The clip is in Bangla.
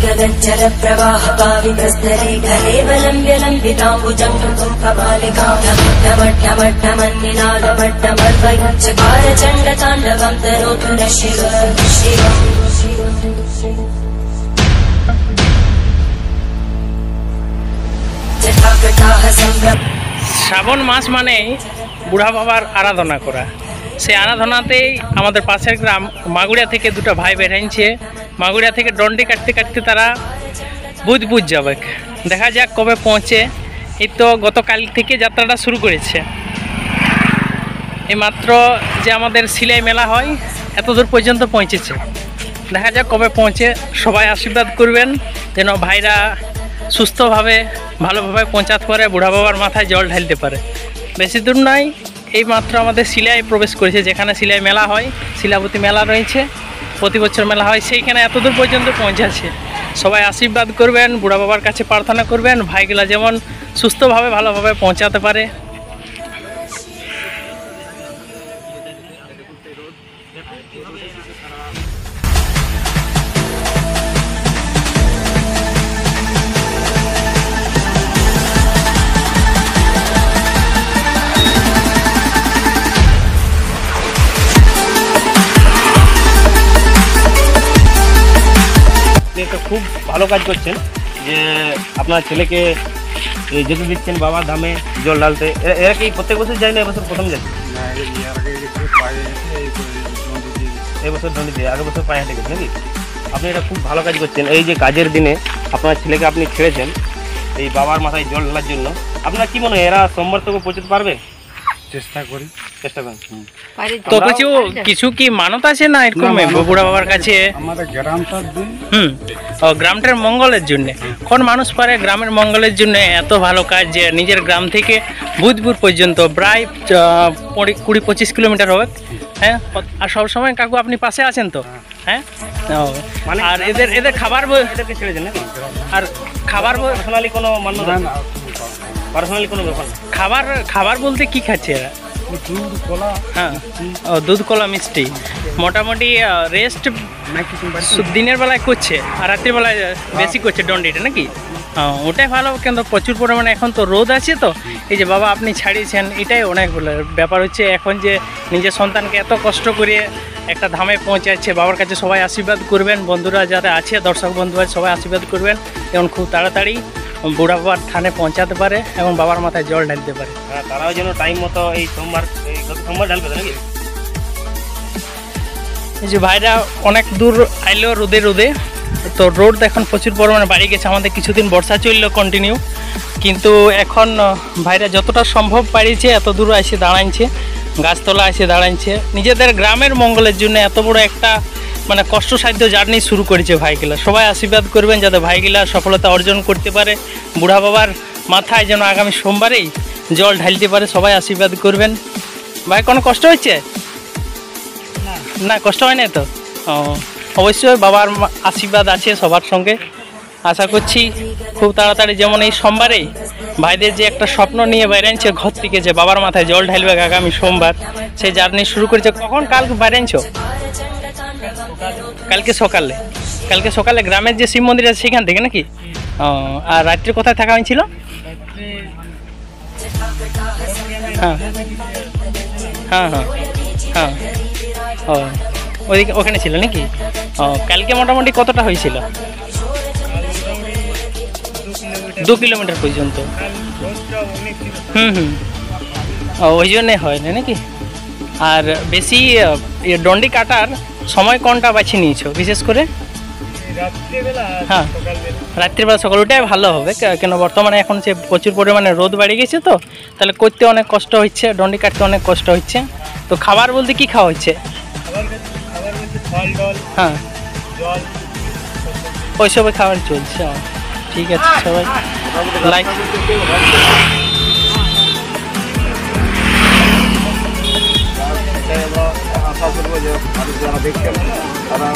गगनचर प्रवाह पावितस्थले गले वलम्ब्य लम्बिताम्बुजङ्घ्रितुं कपालिकां ढमढमढमन्निनादमड्डमर्वयच्चकार चण्डताण्डवं तनोतु नः शिव শ্রাবণ মাস মানে বুড়া বাবার আরাধনা করা। সেই আরাধনাতেই আমাদের পাশের গ্রাম মাগুড়িয়া থেকে দুটো ভাই বেরিয়েছে। মাগুড়িয়া থেকে ডন্ডি কাটতে কাটতে তারা বুধ যাবে, দেখা যাক কবে পৌঁছে। এই তো গতকাল থেকে যাত্রাটা শুরু করেছে। এই মাত্র যে আমাদের সিলাই মেলা হয় এত দূর পর্যন্ত পৌঁছেছে, দেখা যাক কবে পৌঁছে। সবাই আশীর্বাদ করবেন যেন ভাইরা সুস্থভাবে ভালোভাবে পৌঁছাতে পারে, বুড়া বাবার মাথায় জল ঢালতে পারে। বেশি দূর নয়, এই মাত্র আমাদের সিলাই প্রবেশ করেছে, যেখানে সিলাই মেলা হয়, শিলাবতী মেলা রয়েছে, প্রতি বছর মেলা হয়, সেইখানে এত দূর পর্যন্ত পৌঁছাচ্ছে। সবাই আশীর্বাদ করবেন, বুড়া বাবার কাছে প্রার্থনা করবেন ভাইগুলা যেমন সুস্থভাবে ভালোভাবে পৌঁছাতে পারে। একটা খুব ভালো কাজ করছেন যে আপনার ছেলেকে যেতে দিচ্ছেন বাবার ধামে জল ঢালতে। এরা কি প্রত্যেক বছর যায় না, এবছর প্রথম যাচ্ছে? এবছর ধন্যবাদ দিয়ে আগের বছর পায়ে হেঁটে গেছে নাকি? আপনি এটা খুব ভালো কাজ করছেন। এই যে কাজের দিনে আপনার ছেলেকে আপনি ছেড়েছেন এই বাবার মাথায় জল ঢালার জন্য, আপনার কি মনে হয় এরা সোমবার থেকে পৌঁছতে পারবে? চেষ্টা করেন। তো কিছু কি মানত আছে না এরকম বুড়া বাবার কাছে? আমাদের গ্রামটার দিন গ্রামটার মঙ্গলের জন্য কোন মানুষ পারে গ্রামের মঙ্গলের জন্য এত ভালো কাজ, যে নিজের গ্রাম থেকে বুধপুর পর্যন্ত প্রায় 20-25 কিলোমিটার হবে। হ্যাঁ, আর সবসময় কাকু আপনি পাশে আছেন তো? হ্যাঁ, আর এদের খাবার এদেরকে ছেড়েছেন নাকি? আর খাবার পার্সোনালি কোনো মান্যতা, পার্সোনালি কোনো ব্যাপার না। খাবার বলতে কি খাচ্ছে এরা? দুধ কলা, হ্যাঁ, দুধ কলা মিষ্টি। মোটামুটি রেস্ট দিনের বেলায় করছে আর রাত্রির বেলায় বেশি করছে ডন্ডিটা নাকি? ওটাই ভালো, কিন্তু প্রচুর পরিমাণে এখন তো রোদ আছে। তো এই যে বাবা আপনি ছাড়িয়েছেন, এটাই অনেক ব্যাপার হচ্ছে। এখন যে নিজের সন্তানকে এত কষ্ট করে একটা ধামে পৌঁছাচ্ছে, বাবার কাছে সবাই আশীর্বাদ করবেন। বন্ধুরা যারা আছে, দর্শক বন্ধুরা সবাই আশীর্বাদ করবেন এবং খুব তাড়াতাড়ি বুড়া বাবার থানে পৌঁছাতে পারে এবং বাবার মাথায় জল ঢালতে পারে। হ্যাঁ, তারাও যেন টাইম মতো এই সোমবার ঢালবে নাকি? এই যে ভাইরা অনেক দূর আইলো রোদে, তো রোদ এখন প্রচুর পরিমাণে বাড়ি গেছে। আমাদের কিছুদিন বর্ষা চললো কন্টিনিউ, কিন্তু এখন ভাইরা যতটা সম্ভব পারিছে এত দূর এসে দাঁড়াইছে, গাছতলা এসে দাঁড়াইছে। নিজেদের গ্রামের মঙ্গলের জন্য এত বড় একটা মানে কষ্টসাধ্য জার্নি শুরু করেছে ভাইগুলা। সবাই আশীর্বাদ করবেন যাতে ভাইগুলা সফলতা অর্জন করতে পারে, বুড়া বাবার মাথায় যেন আগামী সোমবারেই জল ঢালতে পারে। সবাই আশীর্বাদ করবেন। ভাই কোনো কষ্ট হচ্ছে না? কষ্ট হয় না তো? অবশ্যই বাবার আশীর্বাদ আছে সবার সঙ্গে। আশা করছি খুব তাড়াতাড়ি, যেমন এই সোমবারেই ভাইদের যে একটা স্বপ্ন নিয়ে বেরিয়েছে ঘর থেকে, যে বাবার মাথায় জল ঢালবে আগামী সোমবার, সেই জার্নি শুরু করেছে। কখন কালকে বেরিয়েছ? কালকে সকালে গ্রামের যে শিব মন্দির আছে সেখান থেকে নাকি? আর রাত্রে কোথায় থাকা হয়েছিল? হ্যাঁ হ্যাঁ হ্যাঁ হ্যাঁ, ও ওইদিকে ওখানে ছিল নাকি? কালকে মোটামুটি কতটা হয়েছিল? 2 কিলোমিটার পর্যন্ত। ওই জন্যে হয় না নাকি? আর বেশি ডন্ডি কাটার সময় কোনটা বাছে নিয়েছো বিশেষ করে? হ্যাঁ, রাত্রিবেলা সকাল, ওটাই ভালো হবে। কেন বর্তমানে এখন সে প্রচুর পরিমাণে রোদ বাড়ি গেছে, তো তাহলে করতে অনেক কষ্ট হচ্ছে, ডন্ডি কাটতে অনেক কষ্ট হচ্ছে। তো খাবার বলতে কি খাওয়া হচ্ছে? হ্যাঁ, ওইসবে খাবার চলছে। ঠিক আছে, সবাই লাইক আশা করবো যে যারা দেখছেন তারা